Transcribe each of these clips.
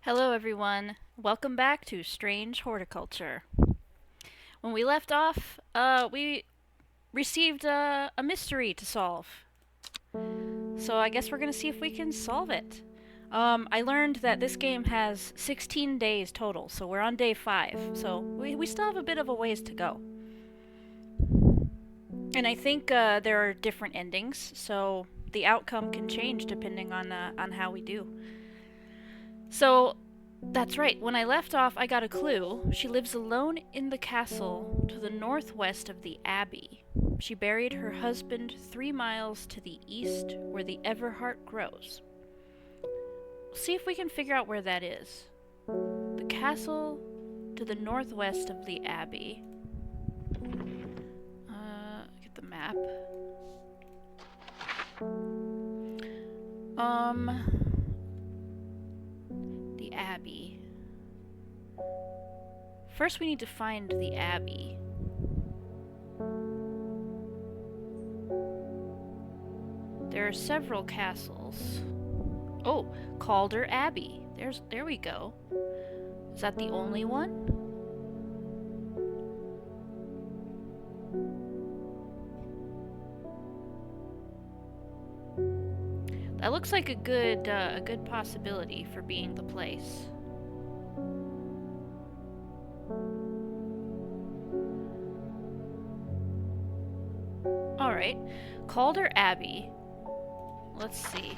Hello, everyone. Welcome back to Strange Horticulture. When we left off, we received a mystery to solve. So I guess we're gonna see if we can solve it. I learned that this game has 16 days total, so we're on day 5. So we still have a bit of a ways to go. And I think there are different endings, so the outcome can change depending on how we do. So that's right. When I left off, I got a clue. She lives alone in the castle to the northwest of the abbey. She buried her husband 3 miles to the east where the Everheart grows. See if we can figure out where that is. The castle to the northwest of the abbey. Get the map. The abbey. First, we need to find the abbey. There are several castles. Oh, Calder Abbey. There we go. Is that the only one? That looks like a good possibility for being the place. Alright, Calder Abbey. Let's see.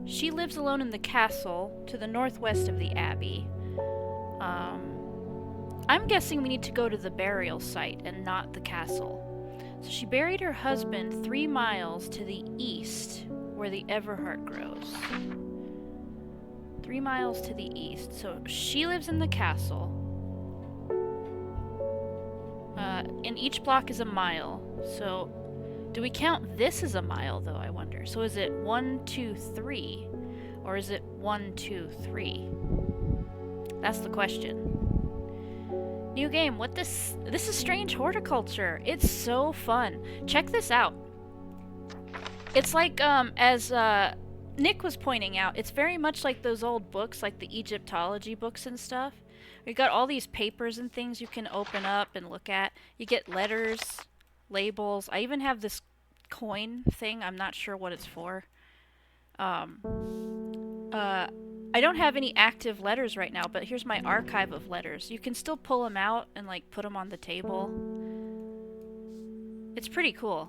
She lives alone in the castle to the northwest of the abbey. I'm guessing we need to go to the burial site and not the castle. So she buried her husband 3 miles to the east where the Everheart grows. 3 miles to the east. So she lives in the castle. And each block is a mile. So do we count this as a mile, though, I wonder? So is it 1, 2, 3? Or is it 1, 2, 3? That's the question. New game. This is Strange Horticulture. It's so fun. Check this out. It's like, as Nick was pointing out, it's very much like those old books, like the Egyptology books and stuff. We've got all these papers and things you can open up and look at. You get letters, labels. I even have this coin thing. I'm not sure what it's for. I don't have any active letters right now, but here's my archive of letters. You can still pull them out and like put them on the table. It's pretty cool.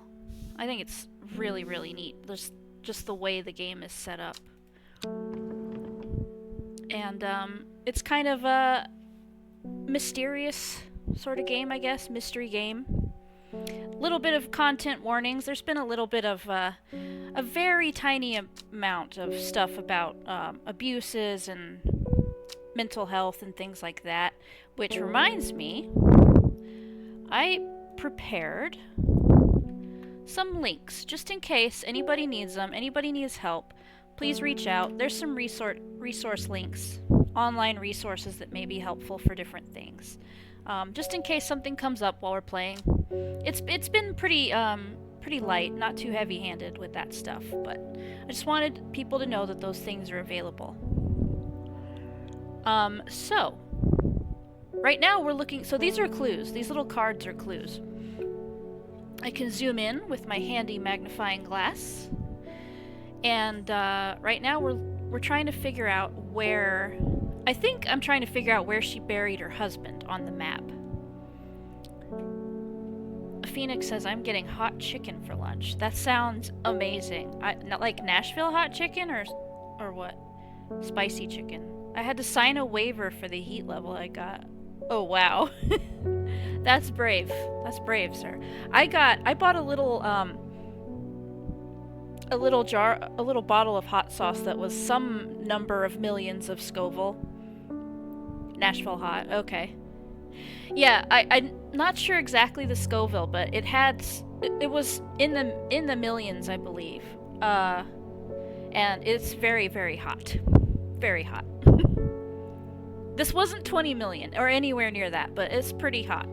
I think it's really, really neat. There's just the way the game is set up. And it's kind of a mysterious sort of game, I guess. Mystery game. Little bit of content warnings. There's been a little bit of a very tiny amount of stuff about abuses and mental health and things like that. Which reminds me, I prepared some links just in case anybody needs them, anybody needs help. Please reach out. There's some resource links, online resources that may be helpful for different things. Just in case something comes up while we're playing. It's been pretty light, not too heavy-handed with that stuff, but I just wanted people to know that those things are available. So right now we're looking. So these are clues. These little cards are clues. I can zoom in with my handy magnifying glass, and right now we're trying to figure out where. I think I'm trying to figure out where she buried her husband on the map. Phoenix says, I'm getting hot chicken for lunch. That sounds amazing. Not like Nashville hot chicken or what? Spicy chicken. I had to sign a waiver for the heat level I got. Oh, wow. That's brave. That's brave, sir. I bought a little bottle of hot sauce that was some number of millions of Scoville. Nashville hot. Okay. Yeah, I'm not sure exactly the Scoville, but it was in the millions, I believe. And it's very, very hot. Very hot. This wasn't 20 million or anywhere near that, but it's pretty hot.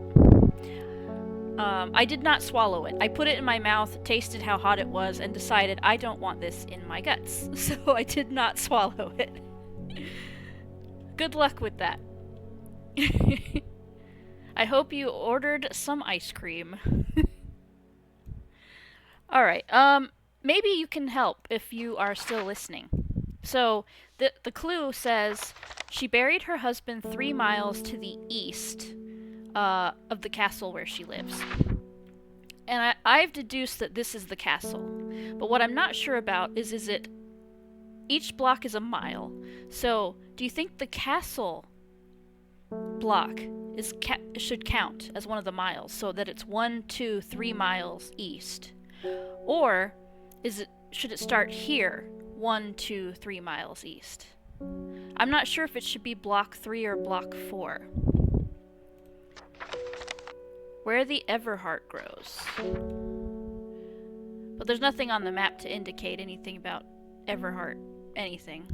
I did not swallow it. I put it in my mouth, tasted how hot it was, and decided I don't want this in my guts. So I did not swallow it. Good luck with that. I hope you ordered some ice cream. Alright, maybe you can help if you are still listening. So, the clue says, she buried her husband 3 miles to the east of the castle where she lives. And I've deduced that this is the castle. But what I'm not sure about is it... Each block is a mile. So, do you think the castle block should count as one of the miles, so that it's 1, 2, 3 miles east? Or should it start here, 1, 2, 3 miles east? I'm not sure if it should be block 3 or block 4. Where the Everheart grows. But there's nothing on the map to indicate anything about Everheart anything.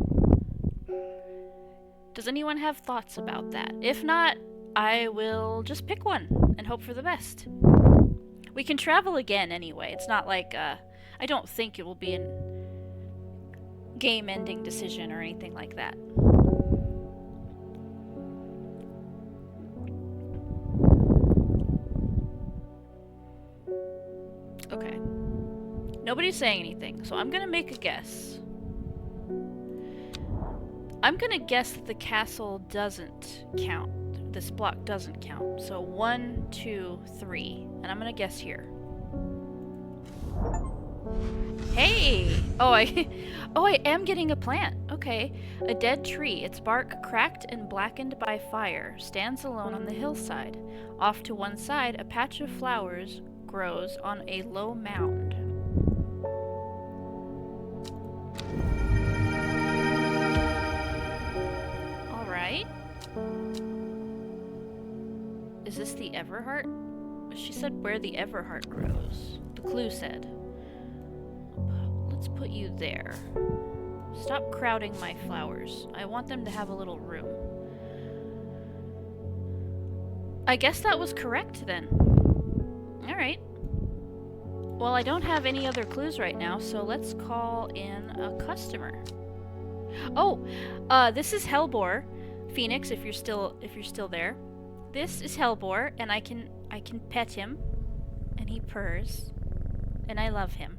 Does anyone have thoughts about that? If not, I will just pick one and hope for the best. We can travel again anyway. It's not like, I don't think it will be a game-ending decision or anything like that. Okay. Nobody's saying anything, so I'm gonna make a guess. I'm gonna guess that the castle doesn't count. This block doesn't count. So 1, 2, 3. And I'm gonna guess here. Hey! Oh, I am getting a plant. Okay. A dead tree, its bark cracked and blackened by fire, stands alone on the hillside. Off to one side, a patch of flowers grows on a low mound. Alright. Is this the Everheart? She said where the Everheart grows. The clue said. Let's put you there. Stop crowding my flowers. I want them to have a little room. I guess that was correct then. Alright. Well, I don't have any other clues right now, so let's call in a customer. Oh, this is Hellbore. Phoenix, if you're still there. This is Hellbore, and I can pet him, and he purrs, and I love him.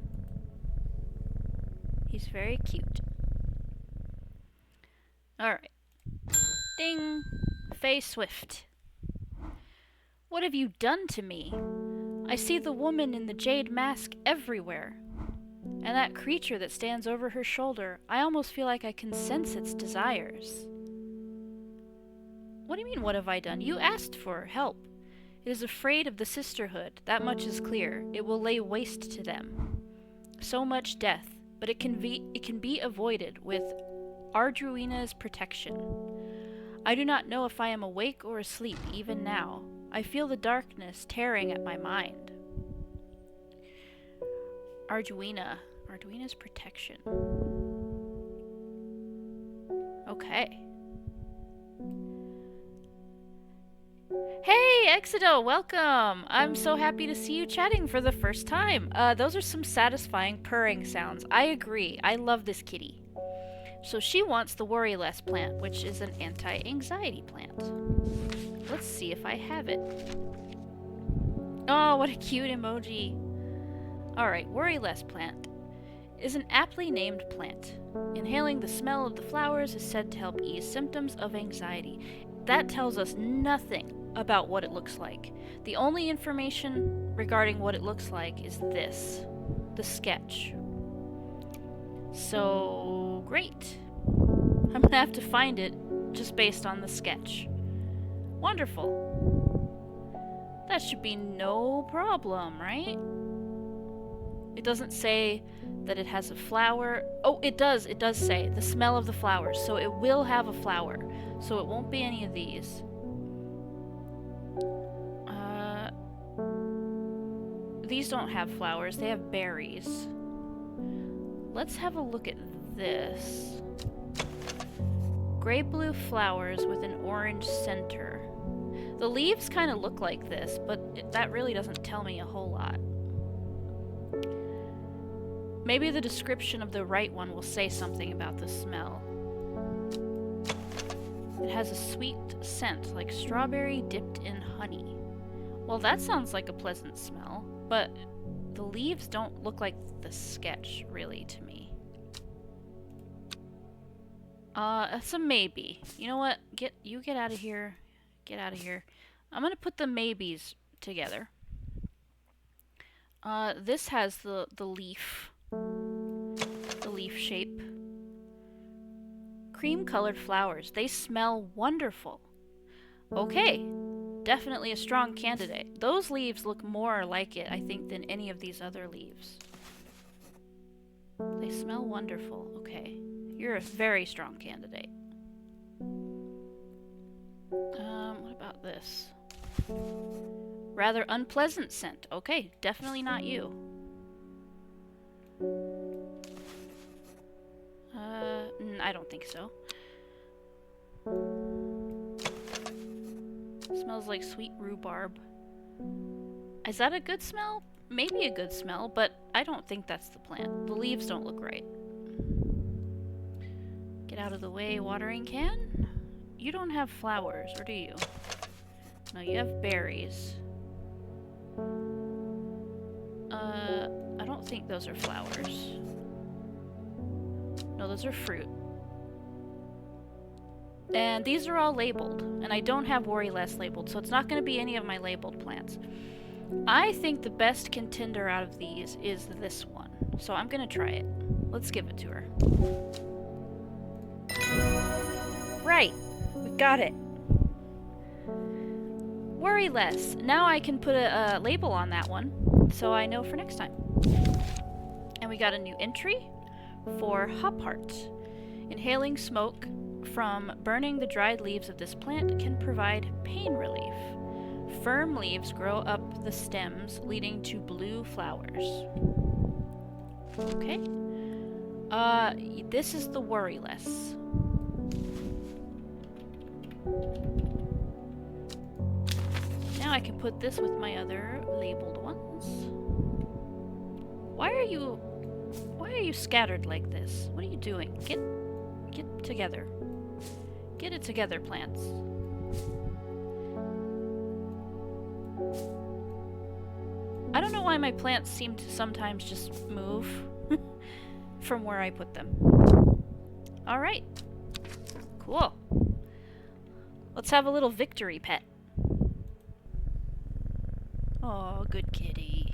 He's very cute. Alright. Ding! Faye Swift. What have you done to me? I see the woman in the jade mask everywhere. And that creature that stands over her shoulder, I almost feel like I can sense its desires. What do you mean, what have I done? You asked for help. It is afraid of the sisterhood, that much is clear. It will lay waste to them. So much death, but it can be avoided with Arduina's protection. I do not know if I am awake or asleep even now. I feel the darkness tearing at my mind. Arduina's protection. Okay. Hey, Exido, welcome! I'm so happy to see you chatting for the first time. Those are some satisfying purring sounds. I agree. I love this kitty. So she wants the Worry Less plant, which is an anti-anxiety plant. Let's see if I have it. Oh, what a cute emoji. Alright, Worry Less plant is an aptly named plant. Inhaling the smell of the flowers is said to help ease symptoms of anxiety. That tells us nothing about what it looks like. The only information regarding what it looks like is this, the sketch. So, great. I'm gonna have to find it just based on the sketch. Wonderful. That should be no problem, right? It doesn't say that it has a flower. Oh, it does. It does say the smell of the flowers. So it will have a flower. So it won't be any of these. These don't have flowers. They have berries. Let's have a look at this. Gray-blue flowers with an orange center. The leaves kind of look like this, but that really doesn't tell me a whole lot. Maybe the description of the right one will say something about the smell. It has a sweet scent, like strawberry dipped in honey. Well, that sounds like a pleasant smell, but the leaves don't look like the sketch, really, to me. That's a maybe. You know what? Get out of here. Get out of here. I'm gonna put the maybes together. This has the leaf shape. Cream-colored flowers. They smell wonderful. Okay, definitely a strong candidate. Those leaves look more like it, I think, than any of these other leaves. They smell wonderful. Okay, you're a very strong candidate. What about this? Rather unpleasant scent. Okay, definitely not you. I don't think so. Smells like sweet rhubarb. Is that a good smell? Maybe a good smell, but I don't think that's the plant. The leaves don't look right. Get out of the way, watering can. You don't have flowers, or do you? No, you have berries. I don't think those are flowers. No, those are fruit. And these are all labeled, and I don't have Worry Less labeled, so it's not going to be any of my labeled plants. I think the best contender out of these is this one, so I'm going to try it. Let's give it to her. Right, we got it. Worry Less. Now I can put a label on that one, so I know for next time. And we got a new entry for Hop Heart. Inhaling smoke from burning the dried leaves of this plant can provide pain relief. Firm leaves grow up the stems, leading to blue flowers. Okay. This is the Worry Less. Now I can put this with my other labeled ones. Why are you scattered like this? What are you doing? Get together. Get it together, plants. I don't know why my plants seem to sometimes just move from where I put them. Alright. Cool. Let's have a little victory pet. Oh, good kitty.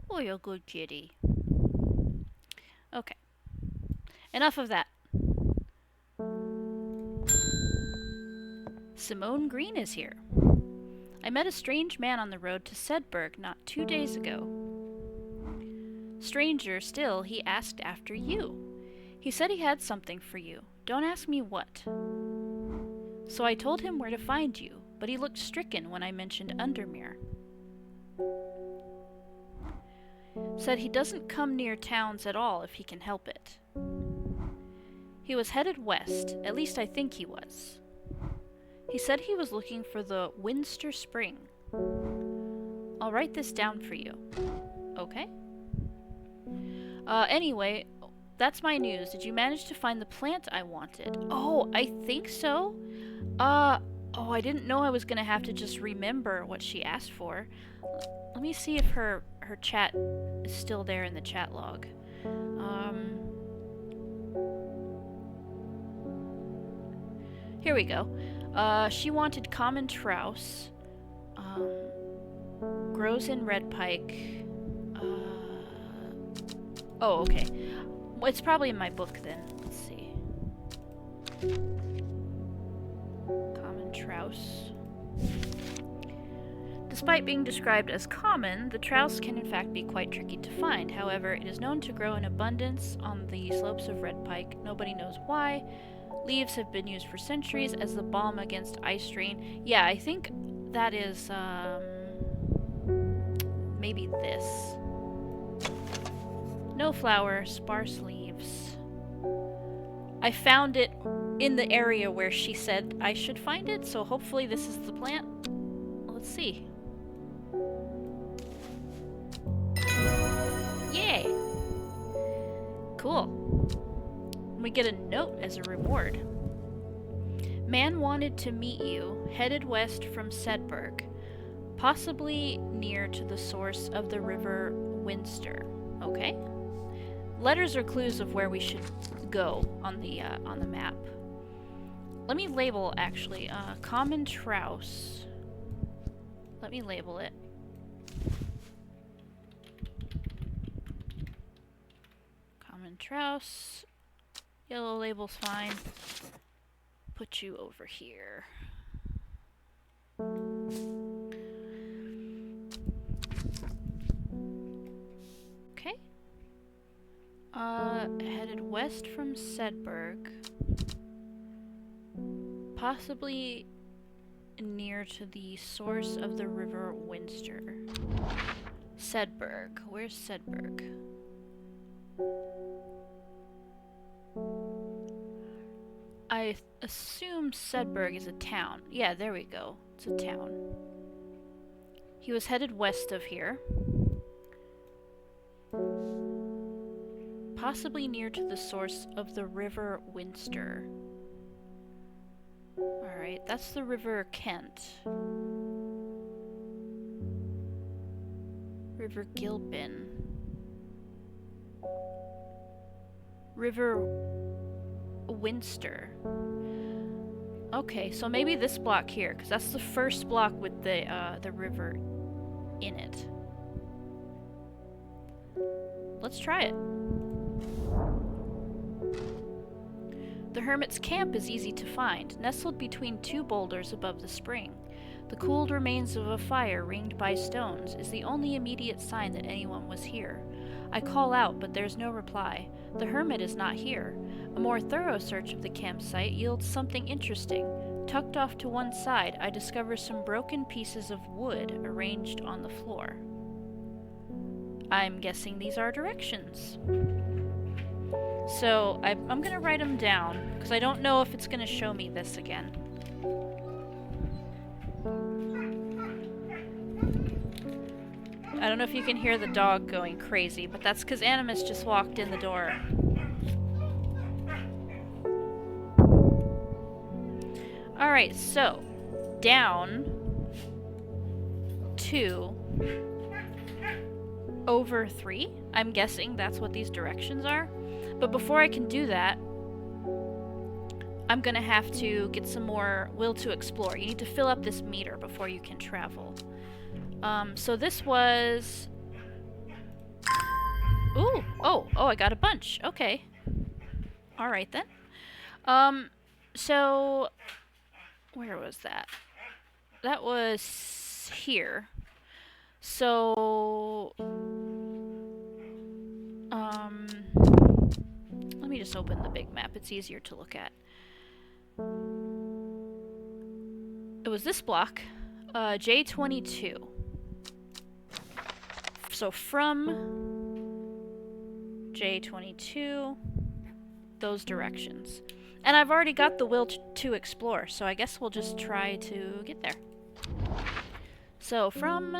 Oh, you're a good kitty. Okay. Enough of that. Simone Green is here. I met a strange man on the road to Sedberg not 2 days ago. Stranger still, he asked after you. He said he had something for you. Don't ask me what. So I told him where to find you, but he looked stricken when I mentioned Undermere. Said he doesn't come near towns at all if he can help it. He was headed west, at least I think he was. He said he was looking for the Winster Spring. I'll write this down for you. Okay? Anyway, that's my news. Did you manage to find the plant I wanted? Oh, I think so. Oh, I didn't know I was gonna have to just remember what she asked for. Let me see if her chat is still there in the chat log. Here we go. She wanted common trouse. Grows in red pike. Oh, okay. Well, it's probably in my book then. Let's see. Common trouse. Despite being described as common, the trouse can in fact be quite tricky to find. However, it is known to grow in abundance on the slopes of red pike. Nobody knows why. Leaves have been used for centuries as the balm against eye strain. Yeah, I think that is, maybe this. No flower, sparse leaves. I found it in the area where she said I should find it, so hopefully this is the plant. Cool. We get a note as a reward. Man wanted to meet you, headed west from Sedberg, possibly near to the source of the river Winster. Okay. Letters are clues of where we should go on the map. Let me label, actually, common trouse. Let me label it. Common trouse. Yellow label's fine. Put you over here. Okay. Headed west from Sedberg. Possibly near to the source of the river Winster. Sedberg. Where's Sedberg? I assume Sedberg is a town. Yeah, there we go. It's a town. He was headed west of here. Possibly near to the source of the river Winster. Alright, that's the River Kent. River Gilbin. River Winster. Okay, so maybe this block here, because that's the first block with the river in it. Let's try it. The hermit's camp is easy to find, nestled between two boulders above the spring. The cooled remains of a fire ringed by stones is the only immediate sign that anyone was here. I call out, but there's no reply. The hermit is not here. A more thorough search of the campsite yields something interesting. Tucked off to one side, I discover some broken pieces of wood arranged on the floor. I'm guessing these are directions. So, I'm gonna write them down, because I don't know if it's gonna show me this again. I don't know if you can hear the dog going crazy, but that's because Animus just walked in the door. Alright, so, down, 2, over 3. I'm guessing that's what these directions are. But before I can do that, I'm gonna have to get some more will to explore. You need to fill up this meter before you can travel. So this was... Ooh! Oh, I got a bunch. Okay. Alright then. So... Where was that? That was here. So... Let me just open the big map. It's easier to look at. It was this block. J22. So from J22, those directions. And I've already got the will to explore, so I guess we'll just try to get there. So from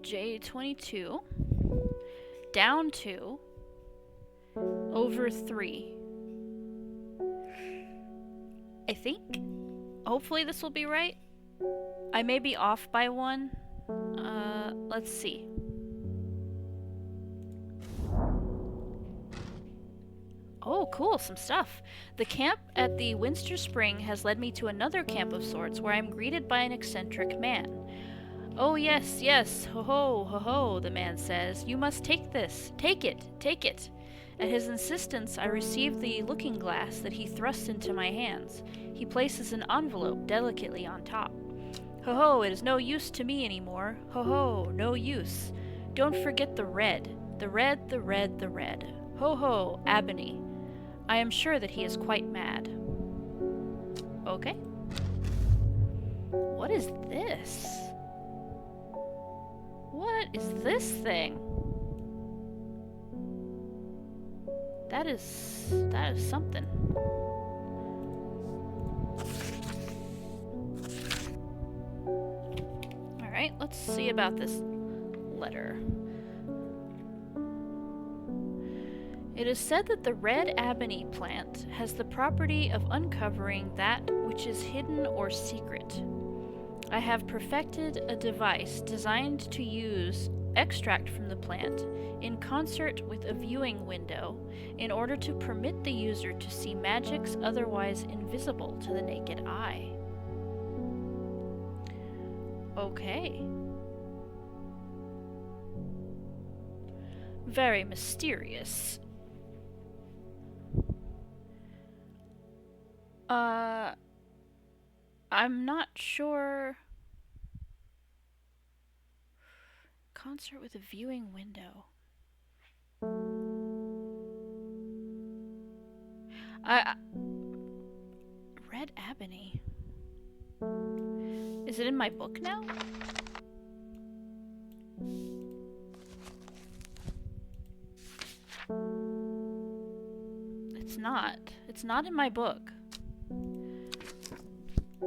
J22 down to over 3. I think. Hopefully this will be right. I may be off by 1. Let's see. Oh, cool, some stuff. The camp at the Winster Spring has led me to another camp of sorts where I'm greeted by an eccentric man. Oh, yes, yes, ho-ho, ho-ho, the man says. You must take this. Take it, take it. At his insistence, I receive the looking glass that he thrusts into my hands. He places an envelope delicately on top. Ho-ho, it is no use to me anymore. Ho-ho, no use. Don't forget the red. The red, the red, the red. Ho-ho, Abony. I am sure that he is quite mad. Okay. What is this? What is this thing? That is something. Alright, let's see about this letter. It is said that the red ebony plant has the property of uncovering that which is hidden or secret. I have perfected a device designed to use extract from the plant in concert with a viewing window in order to permit the user to see magics otherwise invisible to the naked eye. Okay. Very mysterious. I'm not sure. Concert with a viewing window. Red ebony. Is it in my book now? It's not. It's not in my book.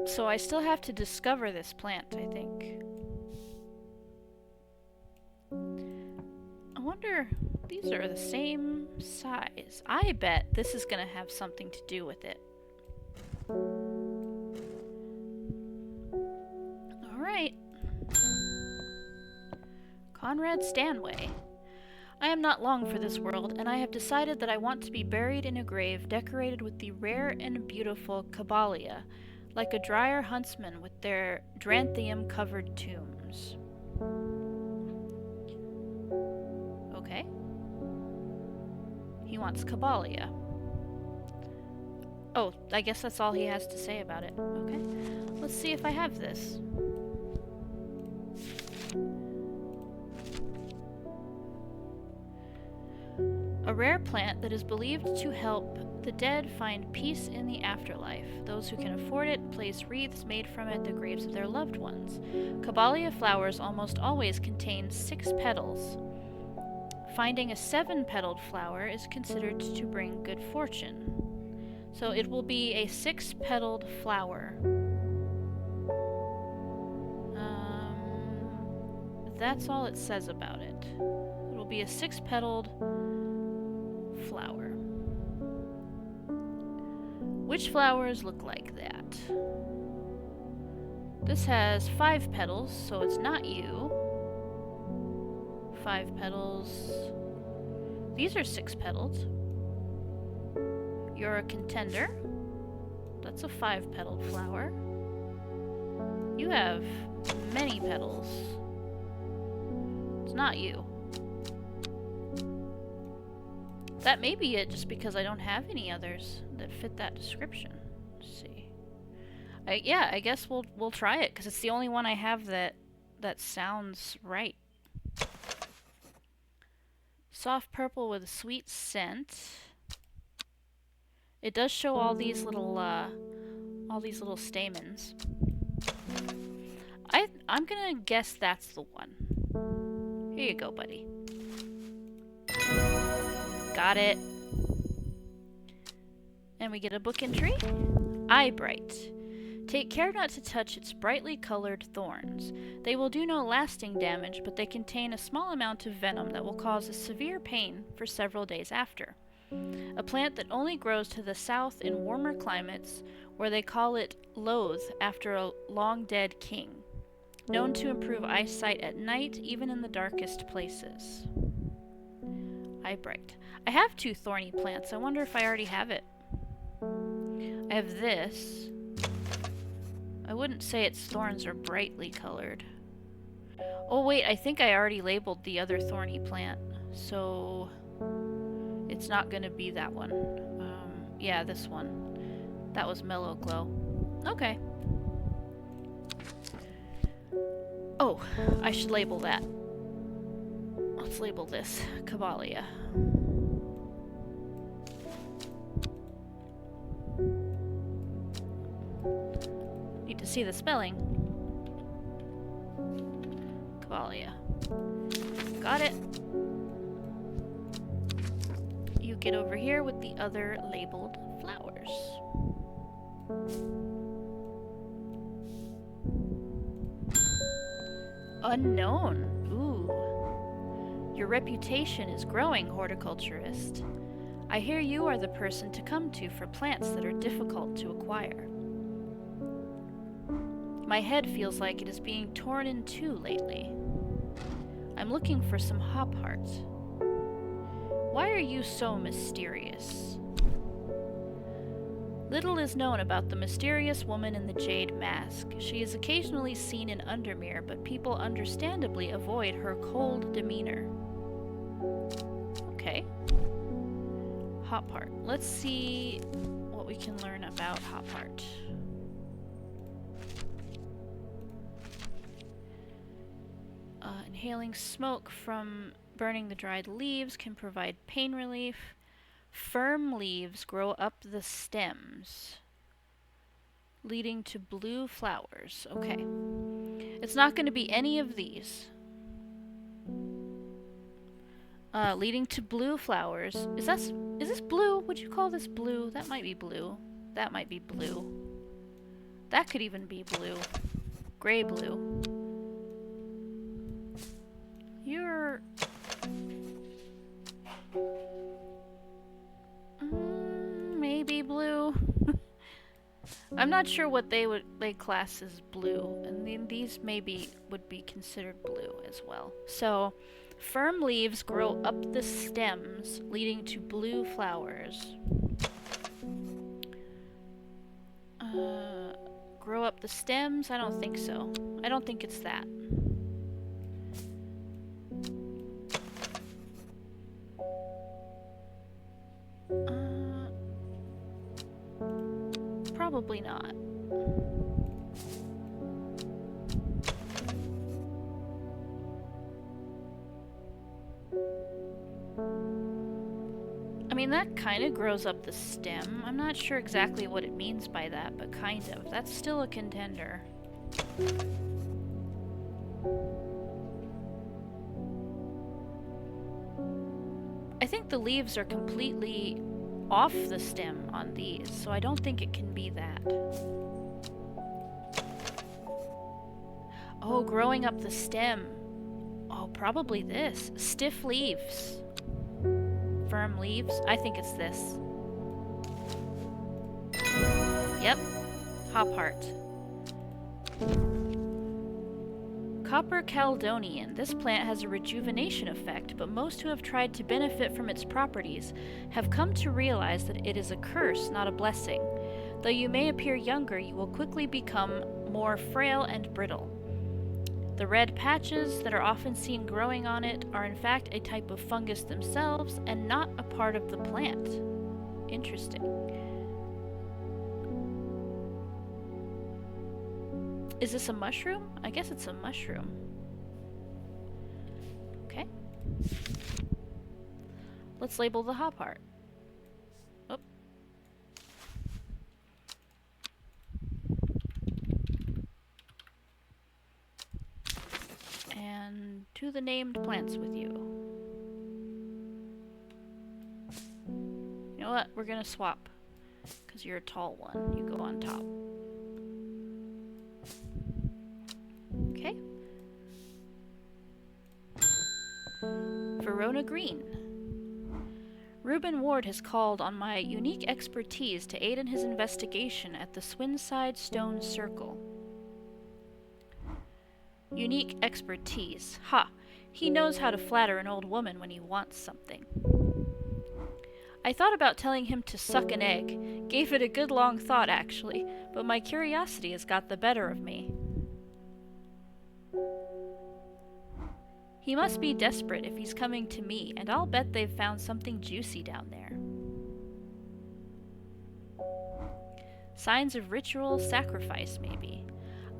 So I still have to discover this plant, I think. I wonder, these are the same size. I bet this is gonna have something to do with it. Alright. Conrad Stanway. I am not long for this world, and I have decided that I want to be buried in a grave decorated with the rare and beautiful Caballia, like a Dryer huntsman with their Dranthium-covered tombs. Okay. He wants Caballia. Oh, I guess that's all he has to say about it. Okay. Let's see if I have this. A rare plant that is believed to help the dead find peace in the afterlife. Those who can afford it place wreaths made from it at the graves of their loved ones. Caballia flowers almost always contain 6 petals. Finding a 7-petaled flower is considered to bring good fortune. So it will be a 6-petaled flower. That's all it says about it. It will be a 6-petaled flower. Which flowers look like that? This has 5 petals, so it's not you. 5 petals. These are 6-petaled. You're a contender. That's a 5-petaled flower. You have many petals. It's not you. That may be it, just because I don't have any others that fit that description. Let's see. Yeah, I guess we'll try it, because it's the only one I have that sounds right. Soft purple with a sweet scent. It does show all these little stamens. I'm gonna guess that's the one. Here you go, buddy. Got it. And we get a book entry. Eye bright. Take care not to touch its brightly colored thorns. They will do no lasting damage, but they contain a small amount of venom that will cause a severe pain for several days after. A plant that only grows to the south in warmer climates, where they call it loath after a long-dead king. Known to improve eyesight at night, even in the darkest places. Eye bright. I have 2 thorny plants. I wonder if I already have it. I have this. I wouldn't say its thorns are brightly colored. Oh wait, I think I already labeled the other thorny plant, so it's not gonna be that one. Yeah, this one. That was Mellow Glow. Okay. Oh, I should label that. Let's label this Caballia. Need to see the spelling. Caballia. Got it. You get over here with the other labeled flowers. Unknown. Ooh. Your reputation is growing, horticulturist. I hear you are the person to come to for plants that are difficult to acquire. My head feels like it is being torn in two lately. I'm looking for some hop heart. Why are you so mysterious? Little is known about the mysterious woman in the jade mask. She is occasionally seen in Undermere, but people understandably avoid her cold demeanor. Okay. Hop heart. Let's see what we can learn about hop heart. Inhaling smoke from burning the dried leaves can provide pain relief. Firm leaves grow up the stems, leading to blue flowers. Okay. It's not going to be any of these. Leading to blue flowers. Is this blue? Would you call this blue? That might be blue. That might be blue. That could even be blue. Gray blue. You're... maybe blue. I'm not sure what they class as blue, and these maybe would be considered blue as well. So, firm leaves grow up the stems, leading to blue flowers. Grow up the stems? I don't think so. I don't think it's that. Probably not. I mean, that kind of grows up the stem. I'm not sure exactly what it means by that, but kind of. That's still a contender. I think the leaves are completely off the stem on these, so I don't think it can be that. Oh, growing up the stem. Oh, probably this. Stiff leaves. Firm leaves. I think it's this. Yep. Hop heart. Copper Caledonian. This plant has a rejuvenation effect, but most who have tried to benefit from its properties have come to realize that it is a curse, not a blessing. Though you may appear younger, you will quickly become more frail and brittle. The red patches that are often seen growing on it are in fact a type of fungus themselves and not a part of the plant. Interesting. Is this a mushroom? I guess it's a mushroom. Okay. Let's label the hop heart. Oh. And to the named plants with you. You know what? We're gonna swap. Because you're a tall one. You go on top. Okay. Verona Green. Reuben Ward has called on my unique expertise to aid in his investigation at the Swinside Stone Circle. Unique expertise. Ha! He knows how to flatter an old woman when he wants something. I thought about telling him to suck an egg. Gave it a good long thought, actually, but my curiosity has got the better of me. He must be desperate if he's coming to me, and I'll bet they've found something juicy down there. Signs of ritual sacrifice, maybe.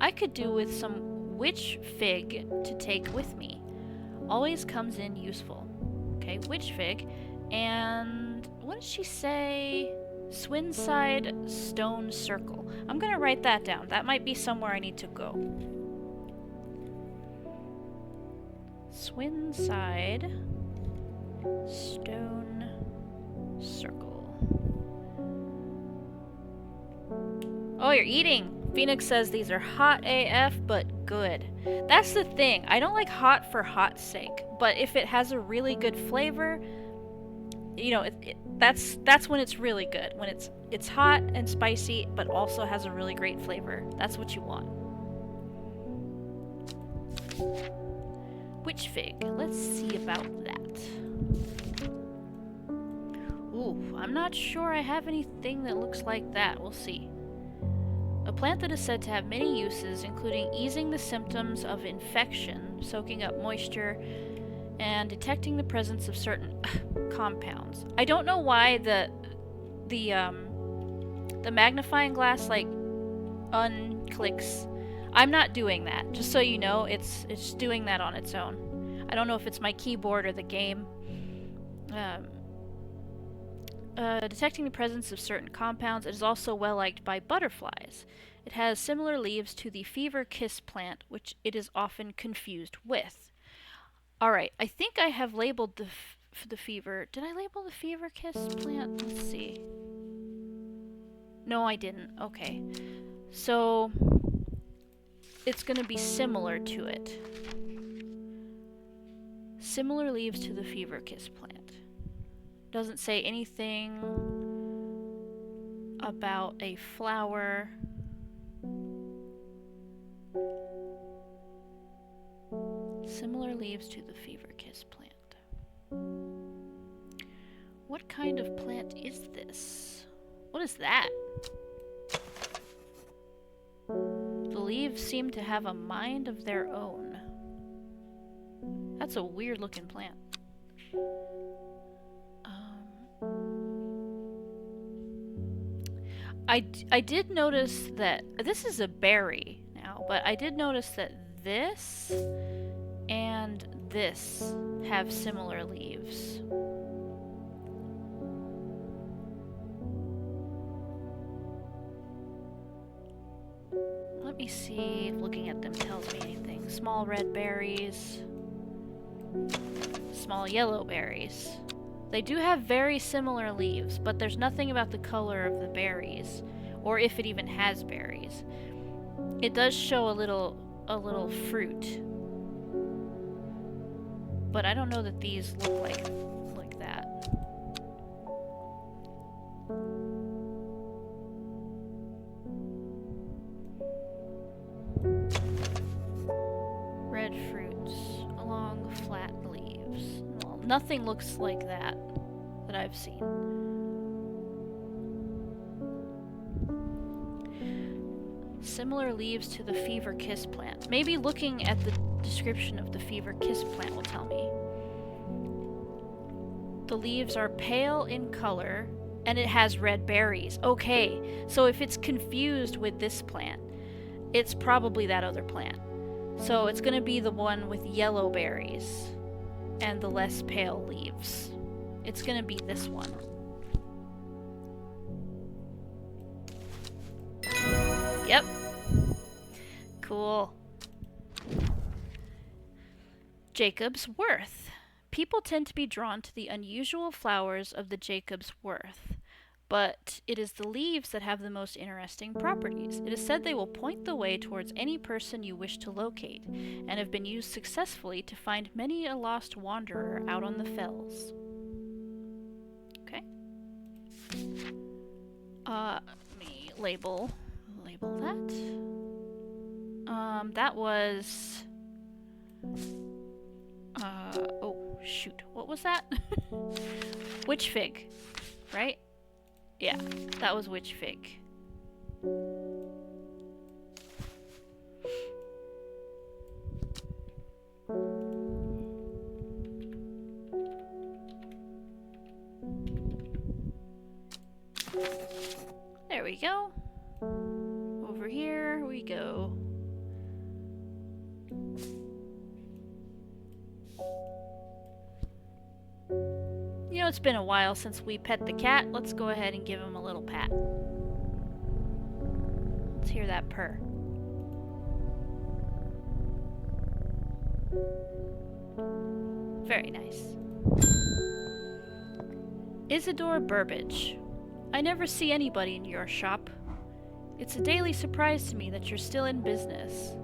I could do with some witch fig to take with me. Always comes in useful. Okay, witch fig. And what did she say? Swinside Stone Circle. I'm gonna write that down. That might be somewhere I need to go. Swinside Stone Circle. Oh, you're eating! Phoenix says these are hot AF, but good. That's the thing. I don't like hot for hot's sake, but if it has a really good flavor, you know, that's when it's really good. When it's hot and spicy, but also has a really great flavor. That's what you want. Witch fig. Let's see about that. Ooh, I'm not sure I have anything that looks like that. We'll see. A plant that is said to have many uses, including easing the symptoms of infection, soaking up moisture, and detecting the presence of certain compounds. I don't know why the magnifying glass like unclicks. I'm not doing that. Just so you know, it's doing that on its own. I don't know if it's my keyboard or the game. Detecting the presence of certain compounds. It is also well liked by butterflies. It has similar leaves to the fever kiss plant, which it is often confused with. Alright, I think I have labeled the fever. Did I label the fever kiss plant? Let's see. No, I didn't. Okay. So, it's going to be similar to it. Similar leaves to the fever kiss plant. Doesn't say anything about a flower. Similar leaves to the fever kiss plant. What kind of plant is this? What is that? The leaves seem to have a mind of their own. That's a weird looking plant. I did notice that this is a berry now, but I did notice that this and this have similar leaves. Let me see if looking at them tells me anything. Small red berries. Small yellow berries. They do have very similar leaves, but there's nothing about the color of the berries, or if it even has berries. It does show a little fruit, but I don't know that these look like that. Red fruits along flat leaves. Well, nothing looks like that I've seen. Similar leaves to the fever kiss plant. Maybe looking at the description of the fever kiss plant will tell me. The leaves are pale in color and it has red berries. Okay, so if it's confused with this plant, it's probably that other plant. So it's gonna be the one with yellow berries and the less pale leaves. It's gonna be this one. Yep. Cool. Jacob's worth. People tend to be drawn to the unusual flowers of the Jacob's worth, but it is the leaves that have the most interesting properties. It is said they will point the way towards any person you wish to locate, and have been used successfully to find many a lost wanderer out on the fells. Okay. Let me label that. That was... oh, shoot. What was that? Witch fig, right? Yeah, that was witch fig. There we go. Over here we go. You know, it's been a while since we pet the cat. Let's go ahead and give him a little pat. Let's hear that purr. Very nice. Isidore Burbage. I never see anybody in your shop. It's a daily surprise to me that you're still in business.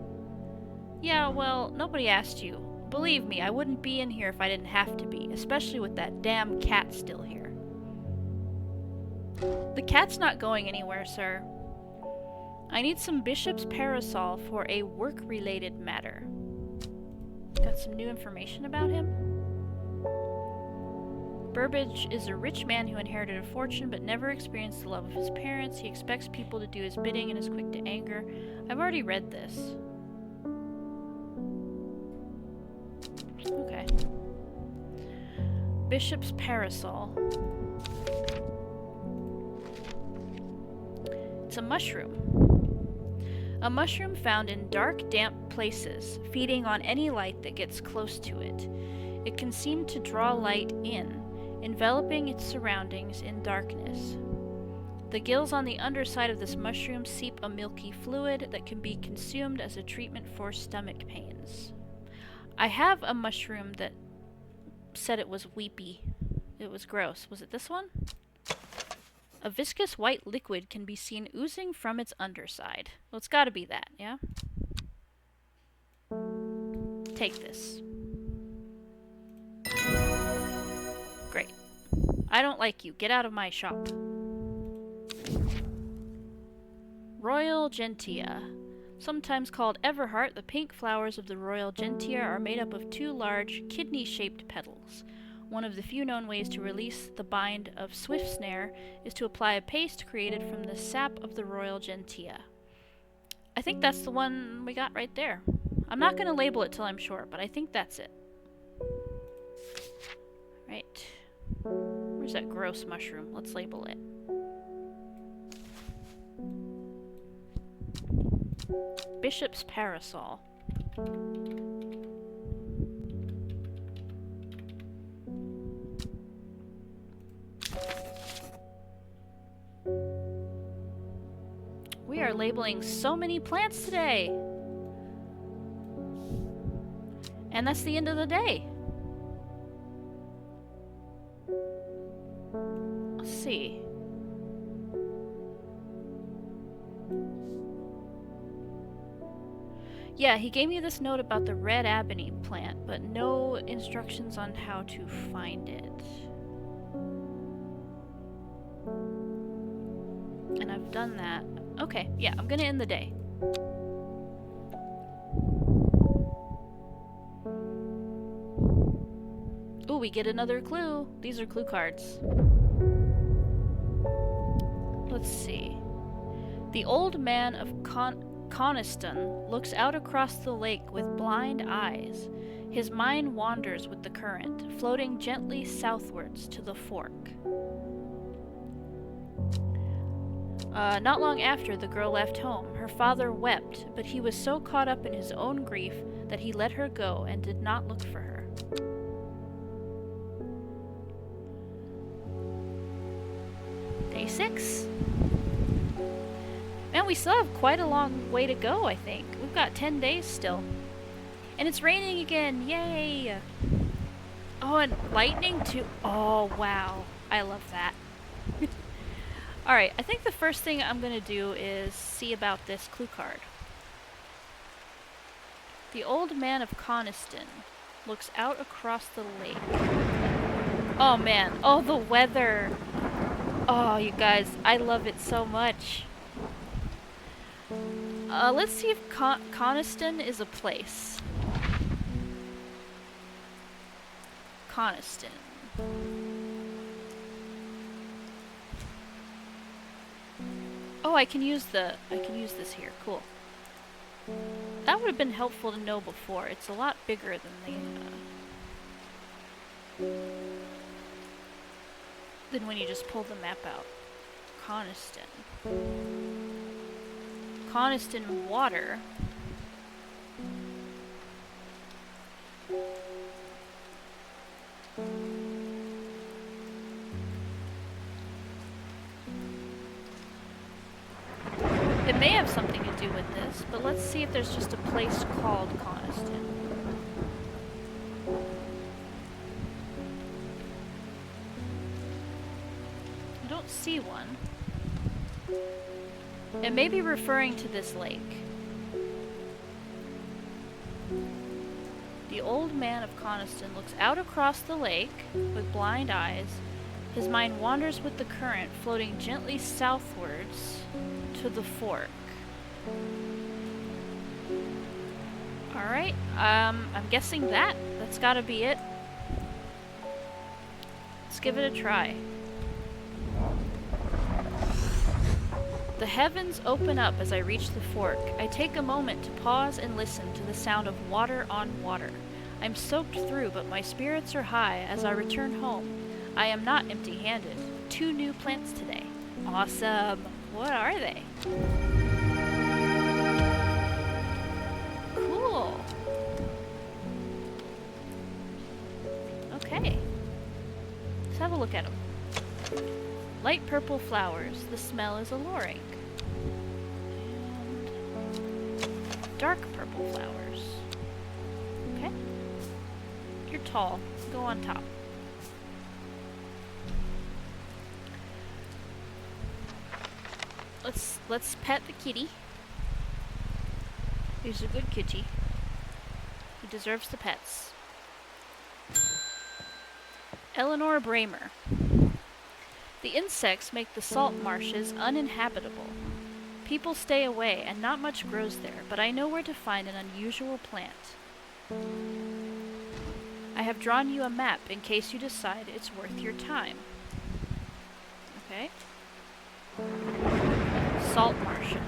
Yeah, well, nobody asked you, Believe me, I wouldn't be in here if I didn't have to be, especially with that damn cat still here. The cat's not going anywhere, sir. I need some bishop's parasol for a work-related matter. Got some new information about him. Burbage is a rich man who inherited a fortune but never experienced the love of his parents. He expects people to do his bidding and is quick to anger. I've already read this. Okay. Bishop's parasol. It's a mushroom. A mushroom found in dark, damp places, feeding on any light that gets close to it. It can seem to draw light in, enveloping its surroundings in darkness. The gills on the underside of this mushroom seep a milky fluid that can be consumed as a treatment for stomach pains. I have a mushroom that said it was weepy. It was gross. Was it this one? A viscous white liquid can be seen oozing from its underside. Well, it's gotta be that, yeah? Take this. Great. I don't like you. Get out of my shop. Royal Gentian. Sometimes called Everheart, the pink flowers of the Royal Gentian are made up of two large, kidney-shaped petals. One of the few known ways to release the bind of Swift Snare is to apply a paste created from the sap of the Royal Gentian. I think that's the one we got right there. I'm not going to label it till I'm sure, but I think that's it. Right. Where's that gross mushroom? Let's label it. Bishop's parasol. We are labeling so many plants today. And that's the end of the day. Let's see. Yeah, he gave me this note about the red ebony plant, but no instructions on how to find it. And I've done that. Okay, yeah, I'm gonna end the day. Ooh, we get another clue. These are clue cards. Let's see. The old man of Coniston looks out across the lake with blind eyes. His mind wanders with the current, floating gently southwards to the fork. Not long after the girl left home, her father wept, but he was so caught up in his own grief that he let her go and did not look for her. Day 6. Man, we still have quite a long way to go, I think. We've got 10 days still. And it's raining again, yay! Oh, and lightning too. Oh, wow. I love that. Alright, I think the first thing I'm going to do is see about this clue card. The old man of Coniston looks out across the lake. Oh man, oh the weather. Oh, you guys, I love it so much. Let's see if Coniston is a place. Coniston. Oh, I can use this here. Cool. That would have been helpful to know before. It's a lot bigger than when you just pull the map out. Coniston. Coniston water. It may have something to do with this, but let's see if there's just a place called Coniston. I don't see one. It may be referring to this lake. The old man of Coniston looks out across the lake with blind eyes. His mind wanders with the current, floating gently southwards to the fork. Alright, I'm guessing that's gotta be it. Let's give it a try. The heavens open up as I reach the fork. I take a moment to pause and listen to the sound of water on water. I'm soaked through, but my spirits are high as I return home. I am not empty-handed. 2 new plants today. Awesome. What are they? Cool. Okay. Let's have a look at them. Light purple flowers. The smell is alluring. And dark purple flowers. Okay. You're tall. Go on top. Let's pet the kitty. He's a good kitty. He deserves the pets. Eleanor Bramer. The insects make the salt marshes uninhabitable. People stay away and not much grows there, but I know where to find an unusual plant. I have drawn you a map in case you decide it's worth your time. Okay. Salt marshes.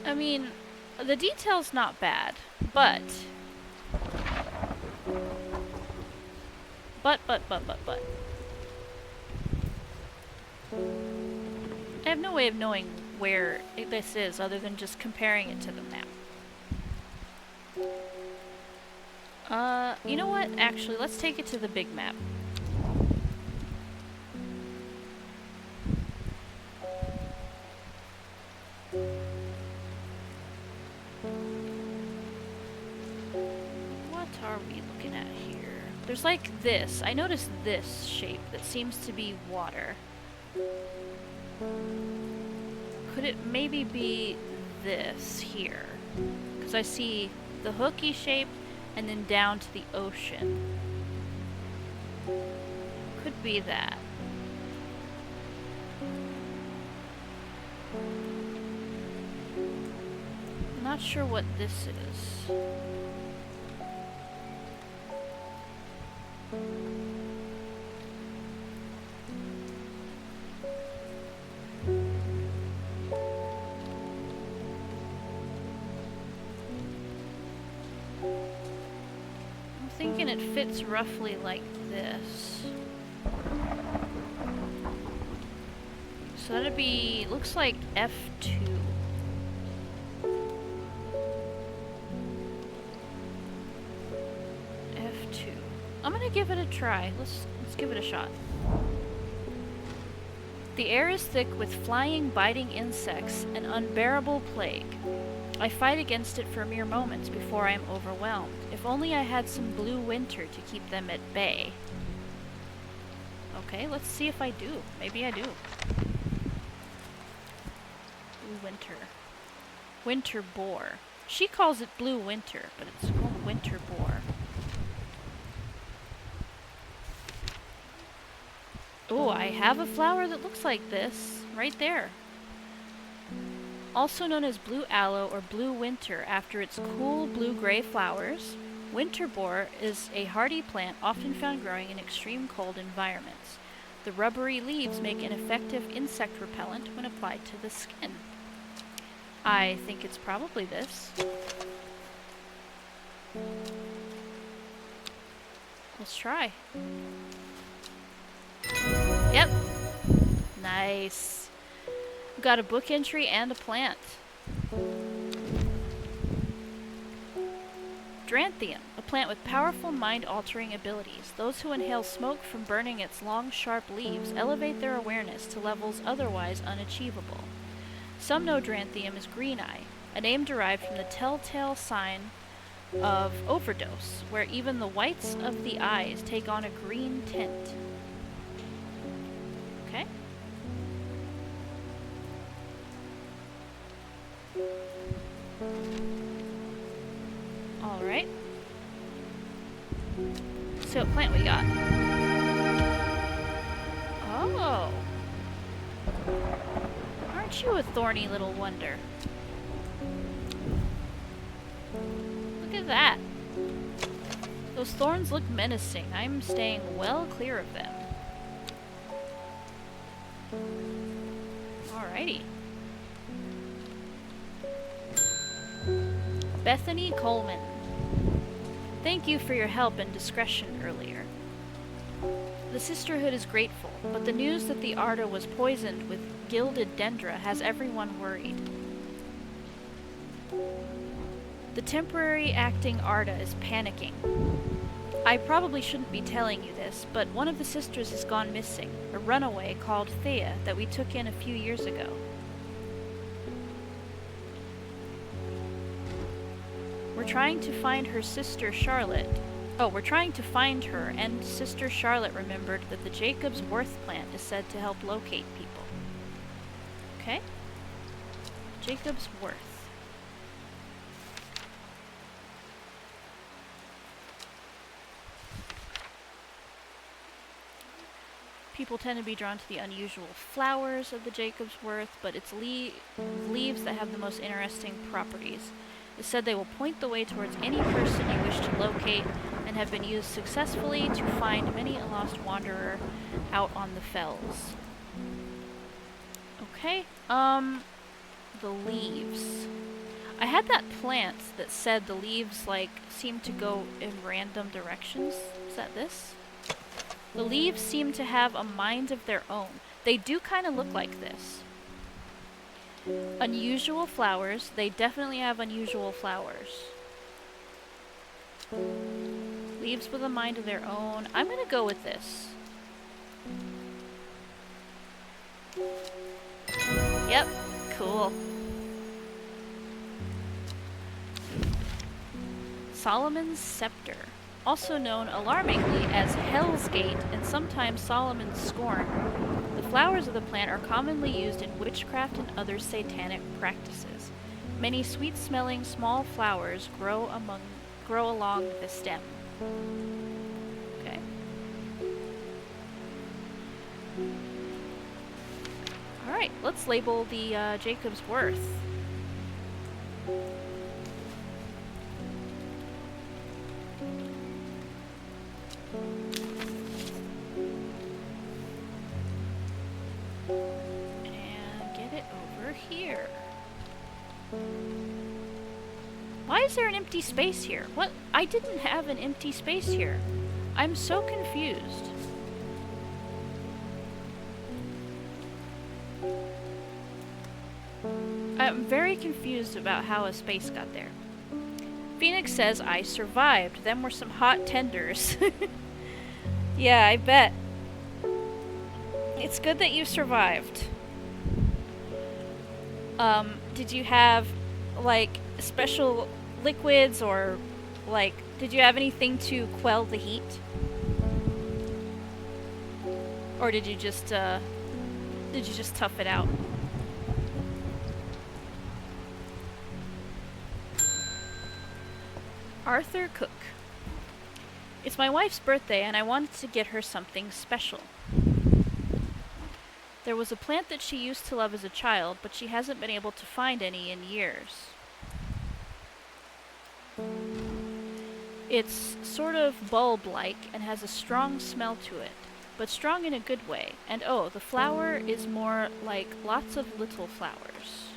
I mean, the detail's not bad, but... But. I have no way of knowing where this is other than just comparing it to the map. You know what? Actually, let's take it to the big map. What are we looking at here? There's like this. I noticed this shape that seems to be water. Could it maybe be this here? Because I see the hooky shape and then down to the ocean. Could be that. I'm not sure what this is. Thinking it fits roughly like this. So that'd be, looks like F2. F2. I'm gonna give it a try. Let's give it a shot. The air is thick with flying, biting insects, an unbearable plague. I fight against it for mere moments before I am overwhelmed. If only I had some blue winter to keep them at bay. Okay, let's see if I do. Maybe I do. Blue winter. Winter boar. She calls it blue winter, but it's called winter boar. Oh, I have a flower that looks like this. Right there. Also known as blue aloe or blue winter after its cool blue-gray flowers, winter boar is a hardy plant often found growing in extreme cold environments. The rubbery leaves make an effective insect repellent when applied to the skin. I think it's probably this. Let's try. Yep. Nice. Got a book entry and a plant. Dranthium, a plant with powerful mind-altering abilities. Those who inhale smoke from burning its long, sharp leaves elevate their awareness to levels otherwise unachievable. Some know Dranthium as Green Eye, a name derived from the telltale sign of overdose, where even the whites of the eyes take on a green tint. Okay. Alright. So what plant we got? Oh! Aren't you a thorny little wonder? Look at that. Those thorns look menacing. I'm staying well clear of them. Alrighty. Bethany Coleman. Thank you for your help and discretion earlier. The Sisterhood is grateful, but the news that the Arda was poisoned with gilded dendra has everyone worried. The temporary acting Arda is panicking. I probably shouldn't be telling you this, but one of the sisters has gone missing, a runaway called Thea that we took in a few years ago. We're trying to find her sister Charlotte. Oh, we're trying to find her, and Sister Charlotte remembered that the Jacob's Worth plant is said to help locate people. Okay? Jacob's Worth. People tend to be drawn to the unusual flowers of the Jacob's Worth, but it's leaves that have the most interesting properties. It said they will point the way towards any person you wish to locate and have been used successfully to find many a lost wanderer out on the fells. Okay, the leaves. I had that plant that said the leaves, like, seem to go in random directions. Is that this? The leaves seem to have a mind of their own. They do kind of look like this. Unusual flowers. They definitely have unusual flowers. Leaves with a mind of their own. I'm gonna go with this. Yep. Cool. Solomon's Scepter. Also known alarmingly as Hell's Gate and sometimes Solomon's Scorn. The flowers of the plant are commonly used in witchcraft and other satanic practices. Many sweet-smelling small flowers grow along the stem. Okay. Alright, let's label the Jacob's Worth. Here. Why is there an empty space here? What? I didn't have an empty space here. I'm so confused. I'm very confused about how a space got there. Phoenix says, I survived. Them were some hot tenders. Yeah, I bet. It's good that you survived. Did you have, like, special liquids or, like, did you have anything to quell the heat? Or did you just tough it out? Arthur Cook. It's my wife's birthday and I wanted to get her something special. There was a plant that she used to love as a child, but she hasn't been able to find any in years. It's sort of bulb-like and has a strong smell to it, but strong in a good way. And oh, the flower is more like lots of little flowers.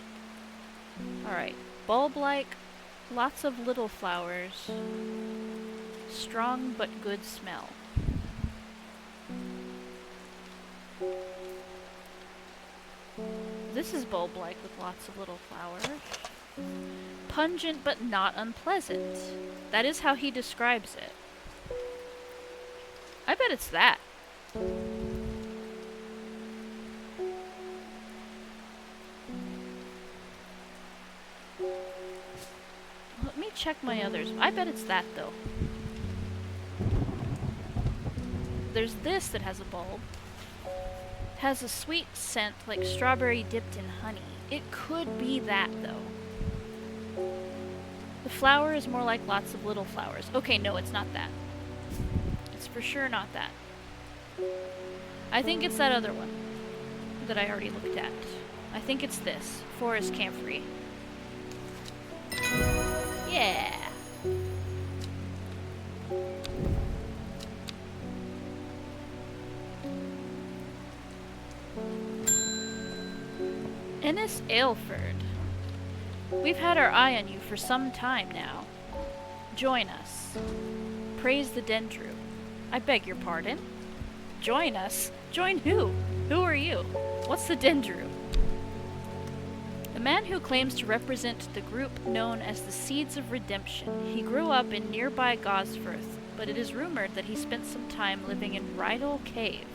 Alright, bulb-like, lots of little flowers, strong but good smell. This is bulb-like with lots of little flowers. Pungent but not unpleasant. That is how he describes it. I bet it's that. Let me check my others. I bet it's that, though. There's this that has a bulb. Has a sweet scent like strawberry dipped in honey. It could be that, though. The flower is more like lots of little flowers. Okay, no, it's not that. It's for sure not that. I think it's that other one that I already looked at. I think it's this. Forest camphor. Yeah. Ennis Aylford. We've had our eye on you for some time now. Join us. Praise the Dendru. I beg your pardon? Join us? Join who? Who are you? What's the Dendru? The man who claims to represent the group known as the Seeds of Redemption. He grew up in nearby Gosforth, but it is rumored that he spent some time living in Rydal Cave.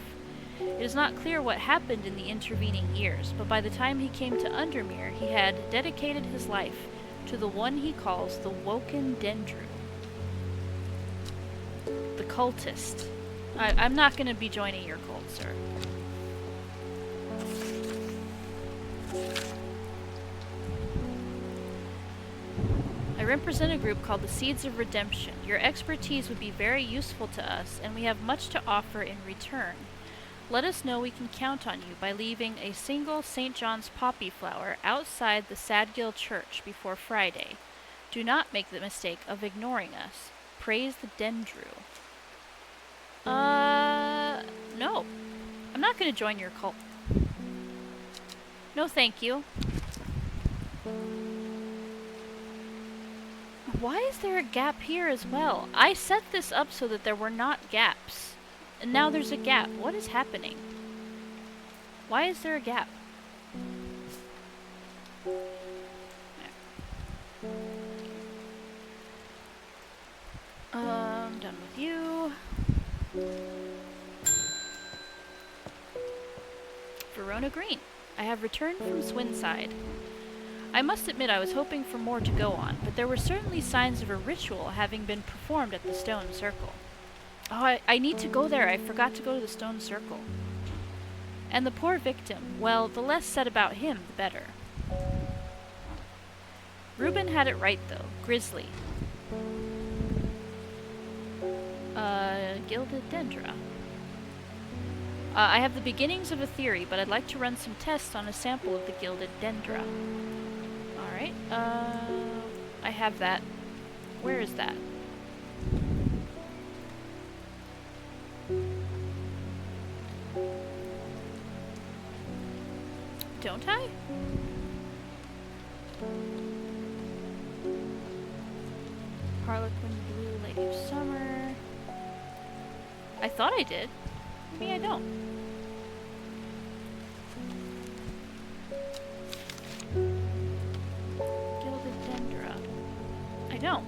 It is not clear what happened in the intervening years, but by the time he came to Undermere, he had dedicated his life to the one he calls the Woken Dendru. The cultist. I'm not going to be joining your cult, sir. I represent a group called the Seeds of Redemption. Your expertise would be very useful to us, and we have much to offer in return. Let us know we can count on you by leaving a single St. John's poppy flower outside the Sadgill Church before Friday. Do not make the mistake of ignoring us. Praise the Dendru. No. I'm not going to join your cult. No, thank you. Why is there a gap here as well? I set this up so that there were not gaps. And now there's a gap. What is happening? Why is there a gap? Done with you. Verona Green. I have returned from Swinside. I must admit I was hoping for more to go on, but there were certainly signs of a ritual having been performed at the Stone Circle. Oh, I need to go there. I forgot to go to the Stone Circle. And the poor victim, well, the less said about him, the better. Reuben had it right, though. Grizzly. Gilded Dendra. I have the beginnings of a theory, but I'd like to run some tests on a sample of the Gilded Dendra. Alright, I have that. Where is that? Don't I? Harlequin Blue, Lady of Summer. I thought I did. Maybe I don't. Gilded Dendra. I don't.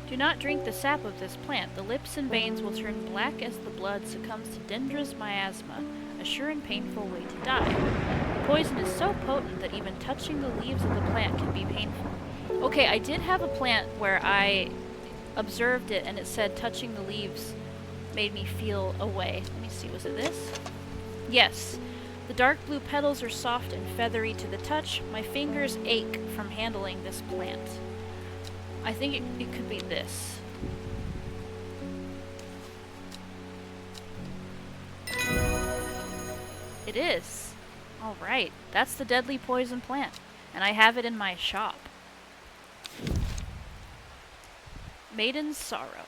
Do not drink the sap of this plant. The lips and veins will turn black as the blood succumbs to Dendra's miasma, a sure and painful way to die. The poison is so potent that even touching the leaves of the plant can be painful. Okay, I did have a plant where I observed it and it said touching the leaves made me feel a way. Let me see, was it this? Yes. The dark blue petals are soft and feathery to the touch. My fingers ache from handling this plant. I think it could be this. It is. Alright, that's the deadly poison plant. And I have it in my shop. Maiden's Sorrow.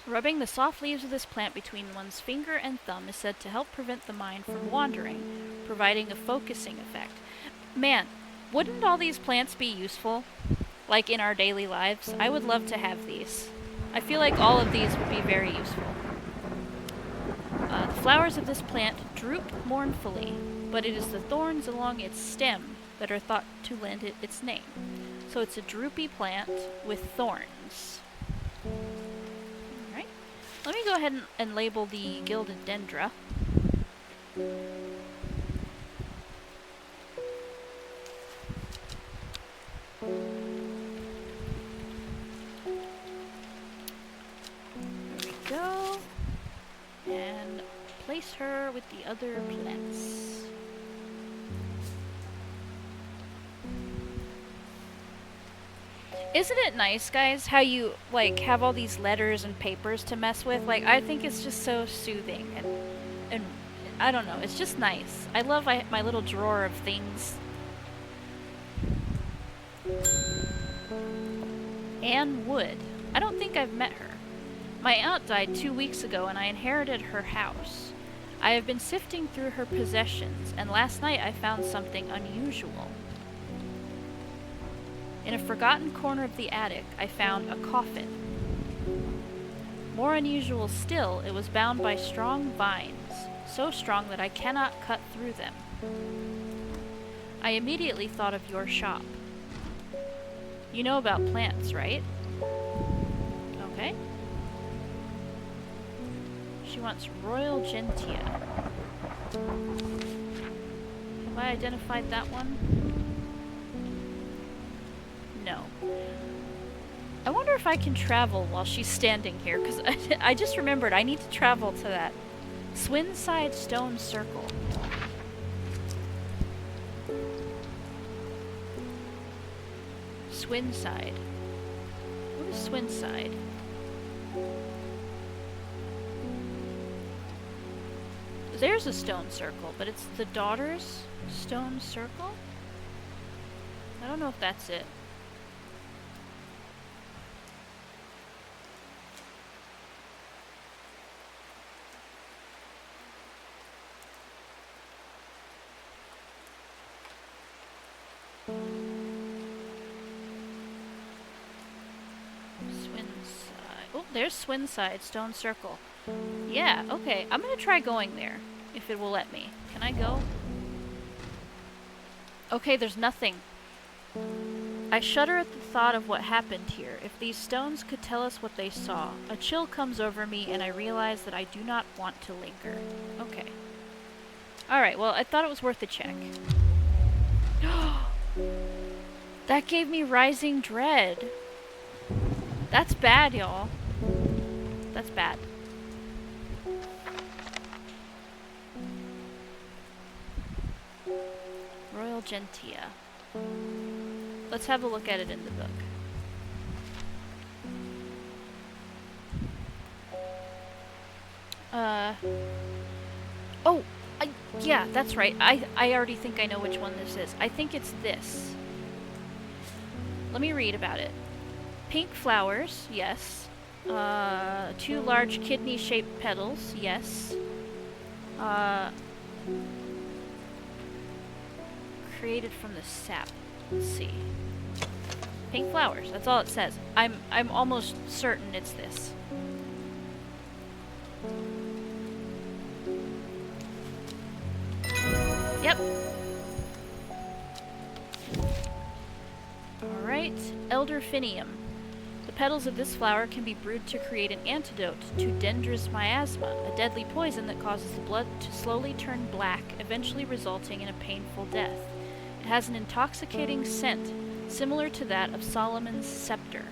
Rubbing the soft leaves of this plant between one's finger and thumb is said to help prevent the mind from wandering, providing a focusing effect. Man, wouldn't all these plants be useful? Like in our daily lives? I would love to have these. I feel like all of these would be very useful. The flowers of this plant droop mournfully, but it is the thorns along its stem that are thought to lend it its name. So it's a droopy plant with thorns. Alright. Let me go ahead and label the Gilded Dendra. There we go. And place her with the other plants. Isn't it nice, guys, how you, like, have all these letters and papers to mess with? Like, I think it's just so soothing, and I don't know, it's just nice. I love my little drawer of things. Anne Wood. I don't think I've met her. My aunt died 2 weeks ago and I inherited her house. I have been sifting through her possessions, and last night I found something unusual. In a forgotten corner of the attic, I found a coffin. More unusual still, it was bound by strong vines, so strong that I cannot cut through them. I immediately thought of your shop. You know about plants, right? Okay. She wants Royal Gentian. Have I identified that one? No. I wonder if I can travel while she's standing here, because I just remembered I need to travel to that Swinside Stone Circle. Swinside. What is Swinside? There's a stone circle, but it's the daughter's stone circle? I don't know if that's it. Oh, there's Swinside Stone Circle. Yeah, okay. I'm gonna try going there, if it will let me. Can I go? Okay, there's nothing. I shudder at the thought of what happened here. If these stones could tell us what they saw. A chill comes over me and I realize that I do not want to linger. Okay. Alright, well, I thought it was worth a check. That gave me rising dread. That's bad, y'all. That's bad. Royal Gentia. Let's have a look at it in the book. Oh! Yeah, that's right. I already think I know which one this is. I think it's this. Let me read about it. Pink flowers, yes. 2 large kidney-shaped petals, yes. Created from the sap. Let's see. Pink flowers, that's all it says. I'm almost certain it's this. Yep. Alright, Elderfinium. The petals of this flower can be brewed to create an antidote to dendrous miasma, a deadly poison that causes the blood to slowly turn black, eventually resulting in a painful death. It has an intoxicating scent, similar to that of Solomon's scepter.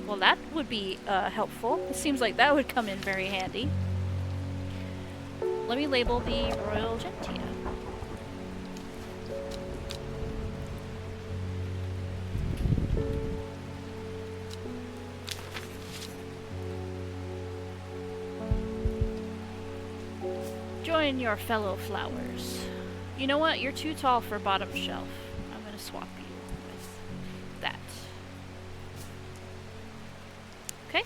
Well, that would be helpful. It seems like that would come in very handy. Let me label the Royal Gentia. Join your fellow flowers. You know what? You're too tall for bottom shelf. I'm gonna swap you with that. Okay.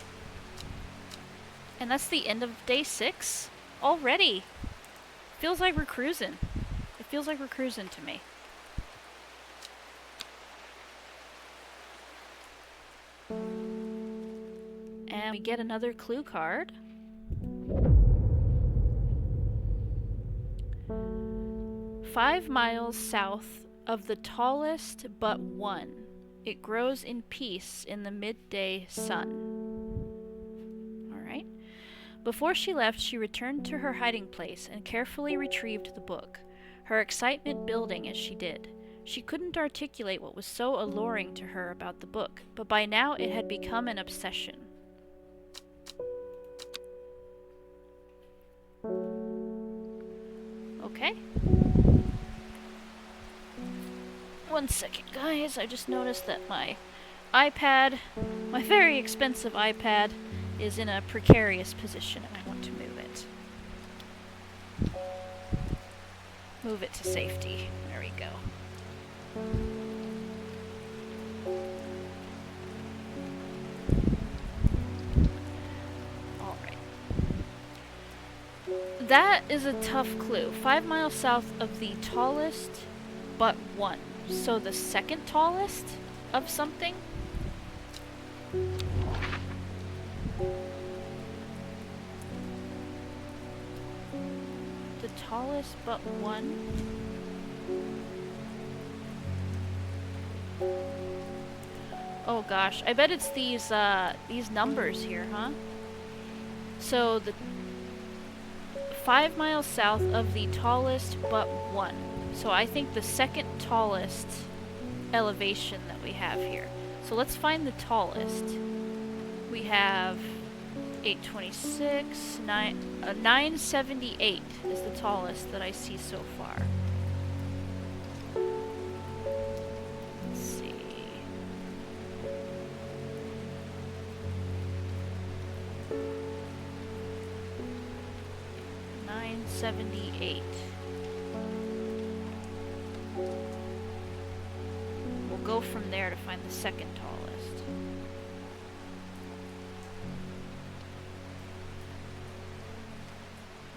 And that's the end of day 6 already. Feels like we're cruising. It feels like we're cruising to me. And we get another clue card. 5 miles south of the tallest but one. It grows in peace in the midday sun. Alright. Before she left, she returned to her hiding place and carefully retrieved the book, her excitement building as she did. She couldn't articulate what was so alluring to her about the book, but by now it had become an obsession. Okay. One second, guys. I just noticed that my iPad, my very expensive iPad, is in a precarious position and I want to move it. Move it to safety. There we go. Alright. That is a tough clue. 5 miles south of the tallest, but one. So the second tallest of something? The tallest but one? Oh gosh, I bet it's these numbers here, huh? So the 5 miles south of the tallest but one. So I think the second tallest elevation that we have here. So let's find the tallest. We have 826, 978 is the tallest that I see so far. Let's see. 978. We'll go from there to find the second tallest.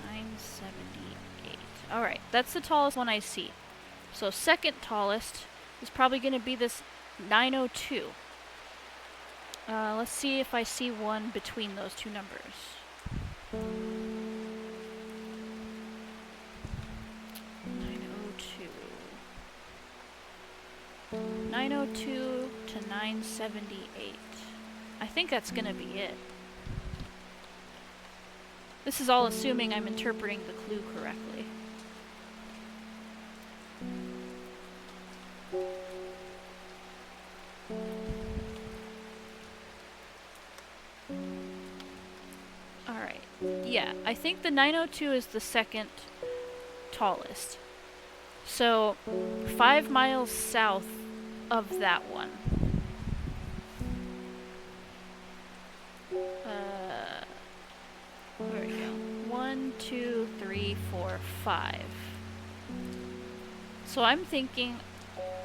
978. Alright, that's the tallest one I see. So second tallest is probably going to be this 902. Let's see if I see one between those two numbers. 902 to 978. I think that's gonna be it. This is all assuming I'm interpreting the clue correctly. Alright, yeah, I think the 902 is the second tallest. So, 5 miles south of that one. Where we go? 1, 2, 3, 4, 5. So I'm thinking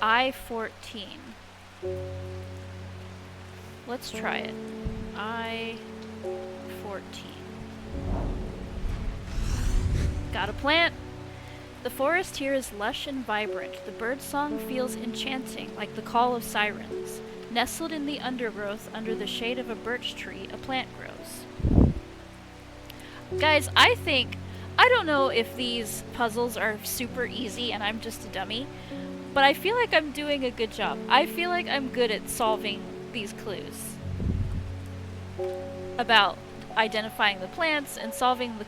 I-14. Let's try it. I-14. Got a plant. The forest here is lush and vibrant. The birdsong feels enchanting, like the call of sirens. Nestled in the undergrowth under the shade of a birch tree, a plant grows. Guys, I don't know if these puzzles are super easy and I'm just a dummy, but I feel like I'm doing a good job. I feel like I'm good at solving these clues about identifying the plants and solving the